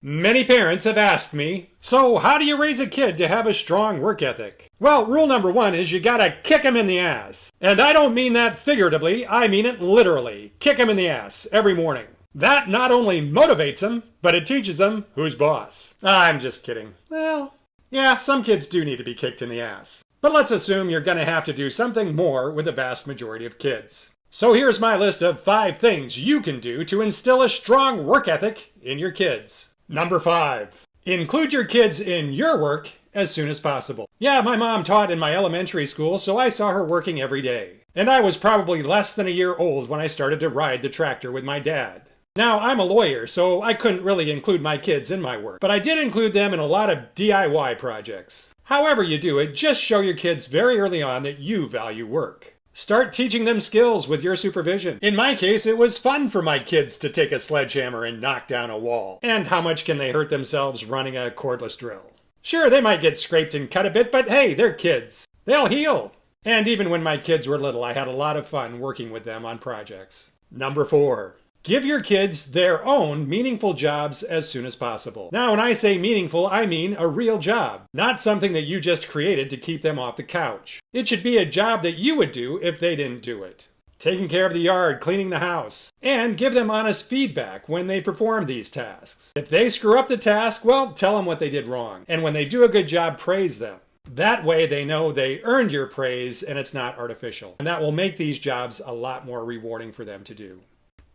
Many parents have asked me, so how do you raise a kid to have a strong work ethic? Well, rule number one is you gotta kick him in the ass. And I don't mean that figuratively, I mean it literally. Kick him in the ass every morning. That not only motivates him, but it teaches him who's boss. I'm just kidding. Well, yeah, some kids do need to be kicked in the ass. But let's assume you're gonna have to do something more with the vast majority of kids. So here's my list of 5 things you can do to instill a strong work ethic in your kids. Number 5, include your kids in your work as soon as possible. Yeah, my mom taught in my elementary school, so I saw her working every day. And I was probably less than a year old when I started to ride the tractor with my dad. Now, I'm a lawyer, so I couldn't really include my kids in my work, but I did include them in a lot of DIY projects. However you do it, just show your kids very early on that you value work. Start teaching them skills with your supervision. In my case, it was fun for my kids to take a sledgehammer and knock down a wall. And how much can they hurt themselves running a cordless drill? Sure, they might get scraped and cut a bit, but hey, they're kids. They'll heal. And even when my kids were little, I had a lot of fun working with them on projects. Number 4. Give your kids their own meaningful jobs as soon as possible. Now, when I say meaningful, I mean a real job, not something that you just created to keep them off the couch. It should be a job that you would do if they didn't do it. Taking care of the yard, cleaning the house, and give them honest feedback when they perform these tasks. If they screw up the task, well, tell them what they did wrong. And when they do a good job, praise them. That way they know they earned your praise and it's not artificial. And that will make these jobs a lot more rewarding for them to do.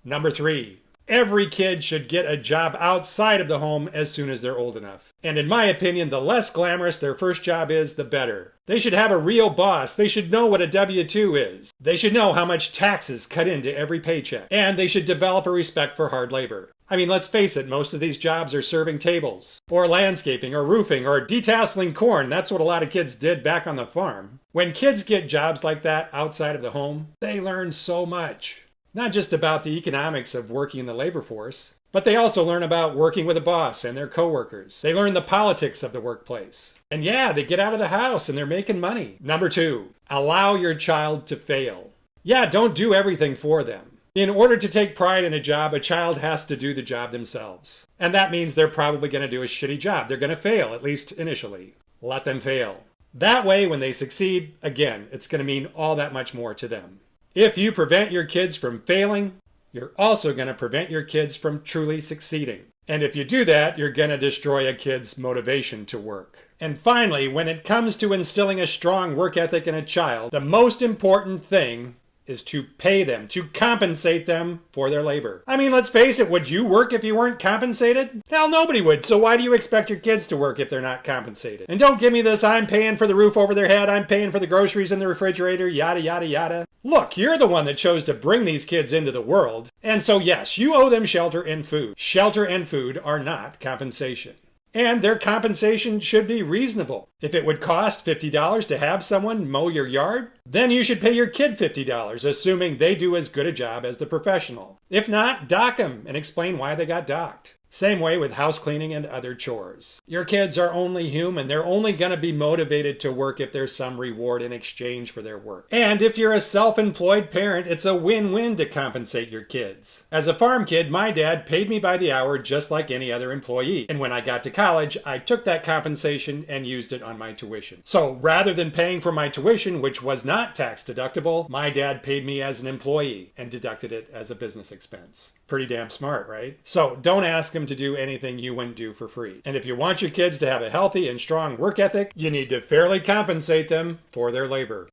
Number 3, every kid should get a job outside of the home as soon as they're old enough. And in my opinion, the less glamorous their first job is, the better. They should have a real boss. They should know what a W-2 is. They should know how much taxes cut into every paycheck. And they should develop a respect for hard labor. I mean, let's face it, most of these jobs are serving tables, or landscaping, or roofing, or detasseling corn. That's what a lot of kids did back on the farm. When kids get jobs like that outside of the home, they learn so much. Not just about the economics of working in the labor force, but they also learn about working with a boss and their coworkers. They learn the politics of the workplace. And yeah, they get out of the house and they're making money. Number 2, allow your child to fail. Yeah, don't do everything for them. In order to take pride in a job, a child has to do the job themselves. And that means they're probably going to do a shitty job. They're going to fail, at least initially. Let them fail. That way, when they succeed, again, it's going to mean all that much more to them. If you prevent your kids from failing, you're also going to prevent your kids from truly succeeding. And if you do that, you're going to destroy a kid's motivation to work. And finally, when it comes to instilling a strong work ethic in a child, the most important thing is to pay them, to compensate them for their labor. I mean, let's face it, would you work if you weren't compensated? Hell, nobody would. So why do you expect your kids to work if they're not compensated? And don't give me this, I'm paying for the roof over their head, I'm paying for the groceries in the refrigerator, yada, yada, yada. Look, you're the one that chose to bring these kids into the world. And so yes, you owe them shelter and food. Shelter and food are not compensation. And their compensation should be reasonable. If it would cost $50 to have someone mow your yard, then you should pay your kid $50, assuming they do as good a job as the professional. If not, dock them and explain why they got docked. Same way with house cleaning and other chores. Your kids are only human. They're only going to be motivated to work if there's some reward in exchange for their work. And if you're a self-employed parent, it's a win-win to compensate your kids. As a farm kid, my dad paid me by the hour just like any other employee. And when I got to college, I took that compensation and used it on my tuition. So rather than paying for my tuition, which was not tax deductible, my dad paid me as an employee and deducted it as a business expense. Pretty damn smart, right? So don't ask them to do anything you wouldn't do for free. And if you want your kids to have a healthy and strong work ethic, you need to fairly compensate them for their labor.